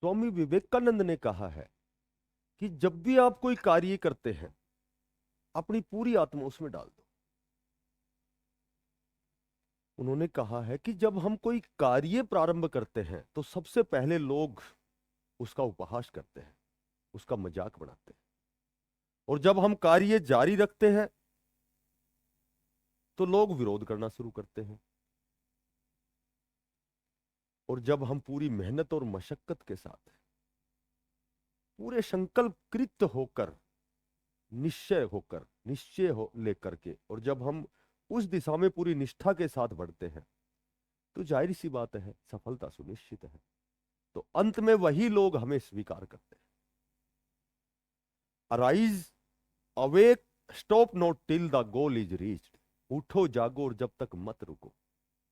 स्वामी विवेकानंद ने कहा है कि जब भी आप कोई कार्य करते हैं, अपनी पूरी आत्मा उसमें डाल दो। उन्होंने कहा है कि जब हम कोई कार्य प्रारंभ करते हैं तो सबसे पहले लोग उसका उपहास करते हैं, उसका मजाक बनाते हैं, और जब हम कार्य जारी रखते हैं तो लोग विरोध करना शुरू करते हैं, और जब हम पूरी मेहनत और मशक्कत के साथ पूरे संकल्प कृत होकर, निश्चय हो लेकर के, और जब हम उस दिशा में पूरी निष्ठा के साथ बढ़ते हैं तो जाहिर सी बात है सफलता सुनिश्चित है। तो अंत में वही लोग हमें स्वीकार करते हैं। Arise, awake, stop not till the goal is reached. उठो जागो और जब तक मत रुको,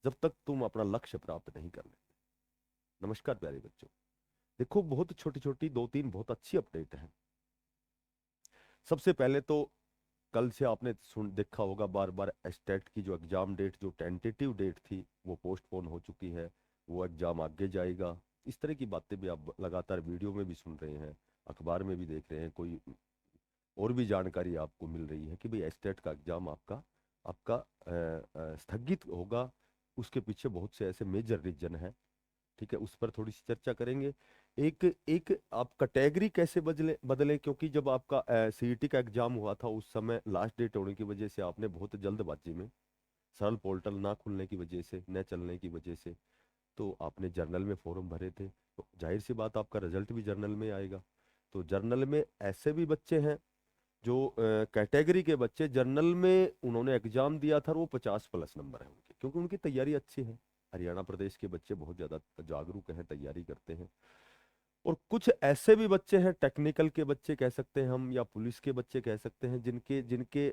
जब तक तुम अपना लक्ष्य प्राप्त नहीं कर लेते। नमस्कार प्यारे बच्चों, देखो बहुत छोटी छोटी दो तीन बहुत अच्छी अपडेट है। सबसे पहले तो कल से आपने सुन देखा होगा बार बार स्टेट की जो एग्जाम डेट, जो टेंटेटिव डेट थी, वो पोस्टपोन हो चुकी है, वो एग्जाम आगे जाएगा। इस तरह की बातें भी आप लगातार वीडियो में भी सुन रहे हैं, अखबार में भी देख रहे हैं, कोई और भी जानकारी आपको मिल रही है कि भाई स्टेट का एग्जाम आपका आपका स्थगित होगा। उसके पीछे बहुत से ऐसे मेजर रीजन है, ठीक है, उस पर थोड़ी सी चर्चा करेंगे। एक एक आप कैटेगरी कैसे बदले बदले, क्योंकि जब आपका सीईटी का एग्जाम हुआ था उस समय लास्ट डेट होने की वजह से आपने बहुत जल्दबाजी में, सरल पोर्टल ना खुलने की वजह से, न चलने की वजह से, तो आपने जर्नल में फॉर्म भरे थे, तो जाहिर सी बात आपका रिजल्ट भी जर्नल में आएगा। तो जर्नल में ऐसे भी बच्चे हैं जो कैटेगरी के बच्चे, जर्नल में उन्होंने एग्जाम दिया था और वो 50+ नंबर है उनके, क्योंकि उनकी तैयारी अच्छी है। हरियाणा प्रदेश के बच्चे बहुत ज़्यादा जागरूक हैं, तैयारी करते हैं। और कुछ ऐसे भी बच्चे हैं, टेक्निकल के बच्चे कह सकते हैं हम, या पुलिस के बच्चे कह सकते हैं, जिनके जिनके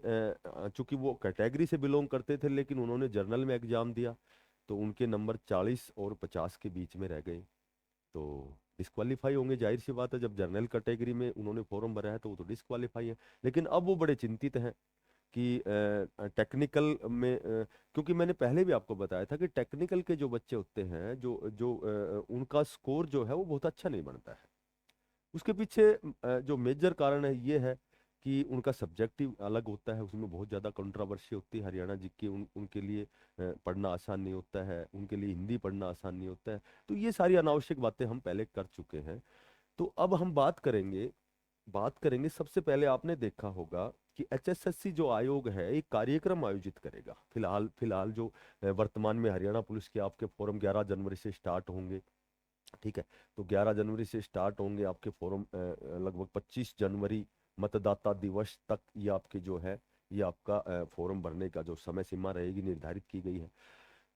चूंकि वो कैटेगरी से बिलोंग करते थे लेकिन उन्होंने जर्नल में एग्जाम दिया, तो उनके नंबर 40 और 50 के बीच में रह गए, तो डिस्क्वालीफाई होंगे। जाहिर सी बात है, जब जनरल कैटेगरी में उन्होंने फॉर्म भरा है तो वो तो डिस्क्वालीफाई है। लेकिन अब वो बड़े चिंतित हैं कि टेक्निकल में क्योंकि मैंने पहले भी आपको बताया था कि टेक्निकल के जो बच्चे होते हैं, जो जो उनका स्कोर जो है वो बहुत अच्छा नहीं बनता है। उसके पीछे जो मेजर कारण है ये है कि उनका सब्जेक्टिव अलग होता है, उसमें बहुत ज़्यादा कंट्रोवर्सी होती है। हरियाणा जी के उनके लिए पढ़ना आसान नहीं होता है, उनके लिए हिंदी पढ़ना आसान नहीं होता है। तो ये सारी अनावश्यक बातें हम पहले कर चुके हैं। तो अब हम बात करेंगे। सबसे पहले आपने देखा होगा कि एचएसएससी जो आयोग है एक कार्यक्रम आयोजित करेगा। फिलहाल फिलहाल जो वर्तमान में हरियाणा पुलिस के आपके फॉरम 11 जनवरी से स्टार्ट होंगे, ठीक है। तो 11 जनवरी से स्टार्ट होंगे आपके फॉरम, लगभग 25 जनवरी मतदाता दिवस तक ये आपके जो है, ये आपका फॉरम भरने का जो समय सीमा रहेगी निर्धारित की गई है।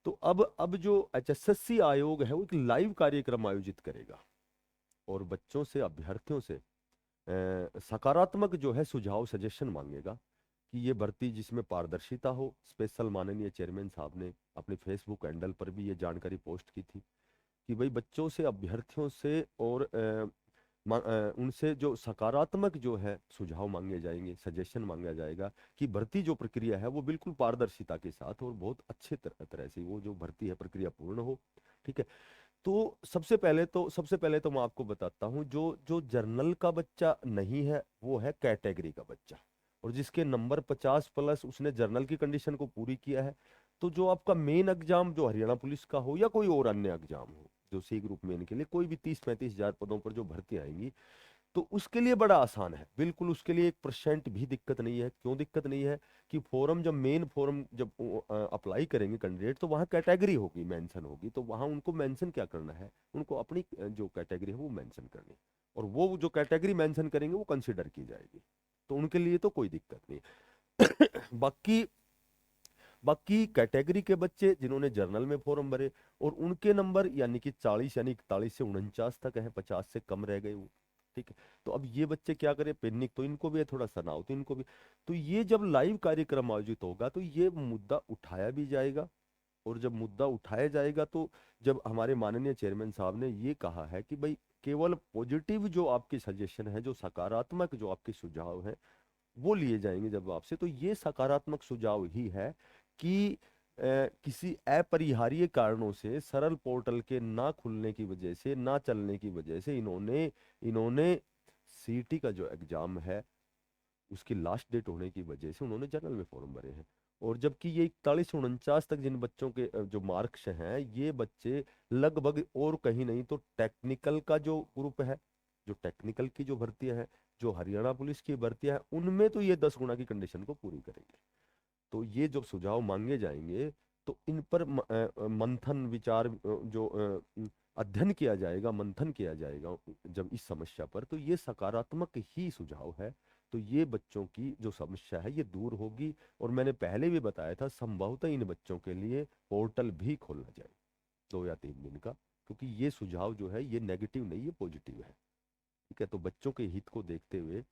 तो अब जो एचएसएससी आयोग है वो एक लाइव कार्यक्रम आयोजित करेगा और बच्चों से, अभ्यर्थियों से सकारात्मक जो है सुझाव, सजेशन मांगेगा कि ये भर्ती जिसमें पारदर्शिता हो। स्पेशल माननीय चेयरमैन साहब ने अपने फेसबुक हैंडल पर भी ये जानकारी पोस्ट की थी कि भाई बच्चों से, अभ्यर्थियों से और उनसे जो सकारात्मक जो है सुझाव मांगे जाएंगे, सजेशन मांगा जाएगा कि भर्ती जो प्रक्रिया है वो बिल्कुल पारदर्शिता के साथ और बहुत अच्छे तरह से वो जो भर्ती है प्रक्रिया पूर्ण हो, ठीक है। तो सबसे पहले तो मैं आपको बताता हूँ, जो जो जर्नल का बच्चा नहीं है वो है कैटेगरी का बच्चा, और जिसके नंबर 50+ उसने जर्नल की कंडीशन को पूरी किया है। तो जो आपका मेन एग्जाम जो हरियाणा पुलिस का हो या कोई और अन्य एग्जाम हो, जो सी ग्रुप मेन के लिए कोई भी 30-35 हजार पदों पर जो भर्ती आएंगी, तो उसके लिए बड़ा आसान है, बिल्कुल उसके लिए 1% भी दिक्कत नहीं है। क्यों दिक्कत नहीं है? कि फॉरम जब, मेन फॉरम जब अप्लाई करेंगे कैंडिडेट, तो वहाँ कैटेगरी होगी, मेंशन होगी, तो वहाँ उनको मेंशन क्या करना है, उनको अपनी जो कैटेगरी है वो मेंशन करनी है, और वो जो कैटेगरी मेंशन करेंगे वो कंसिडर की जाएगी, तो उनके लिए तो कोई दिक्कत नहीं। बाकी बाकी कैटेगरी के बच्चे जिन्होंने जर्नल में फॉर्म भरे और उनके नंबर यानी कि 40 यानी 41 से 49 तक है, 50 से कम रह गए वो, ठीक है। तो अब ये बच्चे क्या करें, पैनिक तो इनको भी है, थोड़ा तनाव तो इनको भी। तो ये जब लाइव कार्यक्रम आयोजित होगा तो ये मुद्दा उठाया भी जाएगा, और जब मुद्दा उठाया जाएगा तो जब हमारे माननीय चेयरमैन साहब ने ये कहा है कि भाई केवल पॉजिटिव जो आपके सजेशन है, जो सकारात्मक जो आपके सुझाव हैं वो लिए जाएंगे जब आपसे, तो ये सकारात्मक सुझाव ही है कि किसी अपरिहार्य कारणों से सरल पोर्टल के ना खुलने की वजह से, ना चलने की वजह से इन्होंने इन्होंने सीटी का जो एग्जाम है उसकी लास्ट डेट होने की वजह से उन्होंने जनरल में फॉर्म भरे हैं। और जबकि ये 41 49 तक जिन बच्चों के जो मार्क्स हैं, ये बच्चे लगभग और कहीं नहीं तो टेक्निकल का जो ग्रुप है, जो टेक्निकल की जो भर्तियां हैं, जो हरियाणा पुलिस की भर्तियां हैं, उनमें तो ये 10 गुना की कंडीशन को पूरी करेंगे। तो ये जब सुझाव मांगे जाएंगे तो इन पर मंथन विचार अध्ययन किया जाएगा, मंथन किया जाएगा जब इस समस्या पर, तो ये सकारात्मक ही सुझाव है। तो ये बच्चों की जो समस्या है ये दूर होगी। और मैंने पहले भी बताया था, संभवतः इन बच्चों के लिए पोर्टल भी खोला जाए 2 या 3 दिन का, क्योंकि ये सुझाव जो है ये नेगेटिव नहीं, ये पॉजिटिव है। ठीक है, तो बच्चों के हित को देखते हुए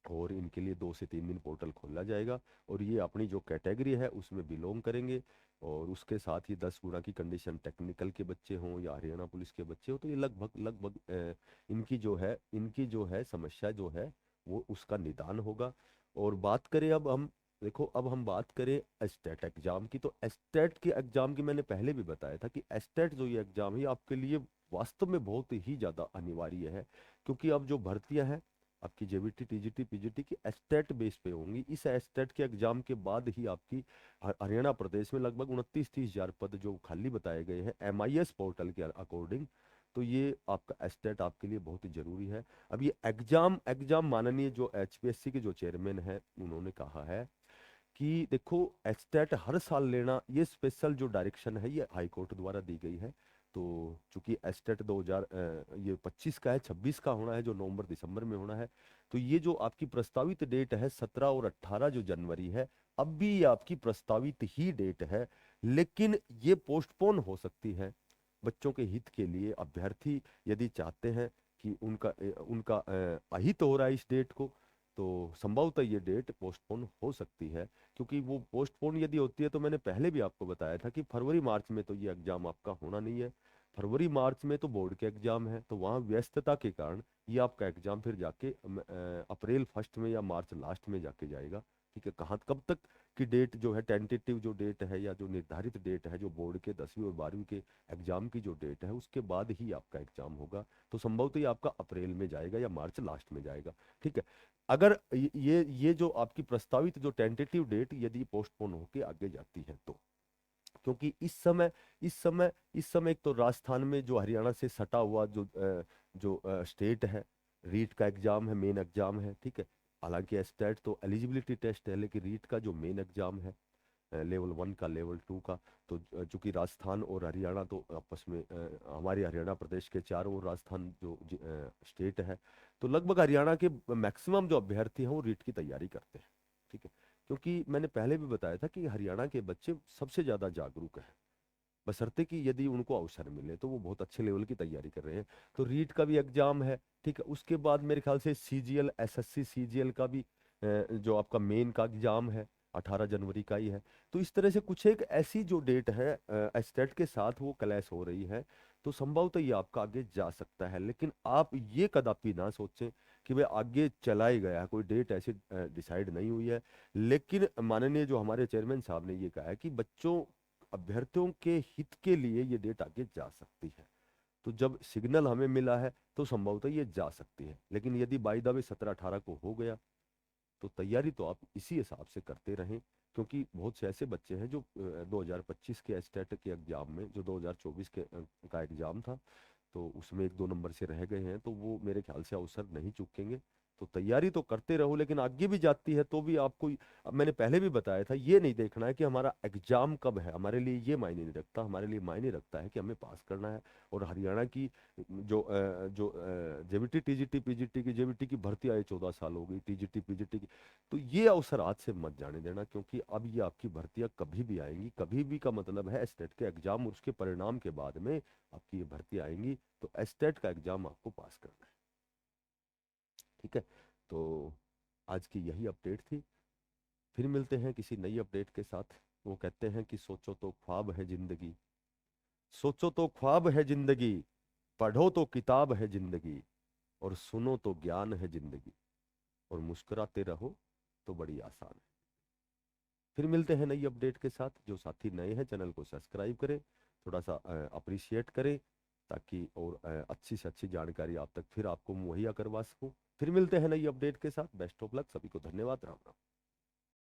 और इनके लिए 2 से 3 दिन पोर्टल खोला जाएगा। और ये अपनी जो कैटेगरी है उसमें बिलोंग करेंगे। और उसके साथ ही 10 गुना की कंडीशन टेक्निकल के बच्चे हों या हरियाणा पुलिस के बच्चे हों, तो ये लगभग लगभग इनकी जो है समस्या जो है वो उसका निदान होगा। और बात करें अब हम, देखो अब हम बात करें एस्टेट एग्जाम की, तो एस्टेट के एग्जाम की मैंने पहले भी बताया था कि एस्टेट जो ये एग्जाम है आपके लिए वास्तव में बहुत ही ज़्यादा अनिवार्य है। क्योंकि अब जो भर्तियां हैं आपकी जेबीटी टीजीटी पीजीटी की एस्टेट बेस पे होंगी। इस एस्टेट के एग्जाम के बाद ही आपकी हरियाणा प्रदेश में लगभग 29 30 हजार पद जो खाली बताए गए हैं एमआईएस पोर्टल के अकॉर्डिंग, तो ये आपका एस्टेट आपके लिए बहुत ही जरूरी है। अब ये एग्जाम एग्जाम माननीय जो एचपीएससी के जो चेयरमैन है उन्होंने कहा है कि देखो एस्टेट हर साल लेना, ये स्पेशल जो डायरेक्शन है ये हाई कोर्ट द्वारा दी गई है। तो चूंकि एस्टेट 2000 ये 25 का है, 26 का होना है जो नवंबर दिसंबर में होना है। तो ये जो आपकी प्रस्तावित डेट है 17 और 18 जो जनवरी है, अब भी ये आपकी प्रस्तावित ही डेट है, लेकिन ये पोस्टपोन हो सकती है। बच्चों के हित के लिए अभ्यर्थी यदि चाहते हैं कि उनका अहित हो रहा है इस डेट को, तो संभवतः ये डेट पोस्टपोन हो सकती है। क्योंकि वो पोस्टपोन यदि होती है तो मैंने पहले भी आपको बताया था कि फरवरी मार्च में तो ये एग्जाम आपका होना नहीं है। फरवरी मार्च में तो बोर्ड के एग्जाम है, तो वहाँ व्यस्तता के कारण ये आपका एग्जाम फिर जाके अप्रैल फर्स्ट में या मार्च लास्ट में जाके जाएगा। ठीक है, कहाँ कब तक की डेट जो है, टेंटेटिव जो डेट है या जो निर्धारित डेट है जो बोर्ड के 10वीं और 12वीं के एग्जाम की जो डेट है उसके बाद ही आपका एग्जाम होगा। तो संभवतः ये आपका अप्रैल में जाएगा या मार्च लास्ट में जाएगा। ठीक है, अगर ये जो आपकी प्रस्तावित जो टेंटेटिव डेट यदि पोस्टपोन होके आगे जाती है तो, क्योंकि इस समय एक तो राजस्थान में जो हरियाणा से सटा हुआ जो स्टेट है, रीट का एग्जाम है, मेन एग्जाम है। ठीक है, हालांकि स्टेट तो एलिजिबिलिटी टेस्ट है, लेकिन रीट का जो मेन एग्जाम है लेवल 1 का, लेवल 2 का, तो चूंकि राजस्थान और हरियाणा तो आपस में हमारे हरियाणा प्रदेश के चारों ओर राजस्थान जो स्टेट है, तो लगभग हरियाणा के मैक्सिमम जो अभ्यर्थी हैं वो रीट की तैयारी करते हैं। ठीक है, क्योंकि मैंने पहले भी बताया था कि हरियाणा के बच्चे सबसे ज़्यादा जागरूक हैं, बशर्ते कि यदि उनको अवसर मिले तो वो बहुत अच्छे लेवल की तैयारी कर रहे हैं। तो रीट का भी एग्जाम है। ठीक है, उसके बाद मेरे ख्याल से सीजीएल एसएससी सीजीएल का भी जो आपका मेन का एग्जाम है 18 जनवरी का ही है। तो इस तरह से कुछ एक ऐसी जो डेट है स्टेट के साथ वो क्लैश हो रही है, तो संभवतः ये आपका आगे जा सकता है। लेकिन आप ये कदापि ना सोचें कि भाई आगे चला ही गया, कोई डेट ऐसी डिसाइड नहीं हुई है। लेकिन माननीय जो हमारे चेयरमैन साहब ने ये कहा है कि बच्चों अभ्यर्थियों के हित के लिए ये डेट आगे जा सकती है। तो जब सिग्नल हमें मिला है तो संभवतः ये जा सकती है। लेकिन यदि बाई द वे 17 18 को हो गया तो तैयारी तो आप इसी हिसाब से करते रहें। क्योंकि बहुत से ऐसे बच्चे हैं जो 2025 के स्टेट के एग्जाम में, जो 2024 का एग्जाम था, तो उसमें 1 2 नंबर से रह गए हैं, तो वो मेरे ख्याल से अवसर नहीं चूकेंगे। तो तैयारी तो करते रहो, लेकिन आगे भी जाती है तो भी आपको, अब मैंने पहले भी बताया था, ये नहीं देखना है कि हमारा एग्जाम कब है, हमारे लिए ये मायने नहीं रखता। हमारे लिए मायने रखता है कि हमें पास करना है। और हरियाणा की जो जेबीटी टीजीटी पीजीटी की जेबीटी की भर्ती आई 14 साल हो गई, टीजीटी पीजीटी की, तो ये अवसर आज से मत जाने देना। क्योंकि अब ये आपकी भर्तियां कभी भी आएंगी, कभी भी का मतलब है स्टेट के एग्जाम और उसके परिणाम के बाद में आपकी ये भर्ती आएंगी। तो एस्टेट का एग्जाम आपको पास करना है। ठीक है, तो आज की यही अपडेट थी। फिर मिलते हैं किसी नई अपडेट के साथ। वो कहते हैं कि सोचो तो ख्वाब है जिंदगी, सोचो तो ख्वाब है जिंदगी, पढ़ो तो किताब है जिंदगी, और सुनो तो ज्ञान है जिंदगी, और मुस्कुराते रहो तो बड़ी आसान है। फिर मिलते हैं नई अपडेट के साथ। जो साथी नए हैं चैनल को सब्सक्राइब करें, थोड़ा सा अप्रिशिएट करें, ताकि और अच्छी से अच्छी जानकारी आप तक फिर आपको मुहैया करवा सकूं। फिर मिलते हैं नई अपडेट के साथ। बेस्ट ऑफ लक सभी को, धन्यवाद, राम राम।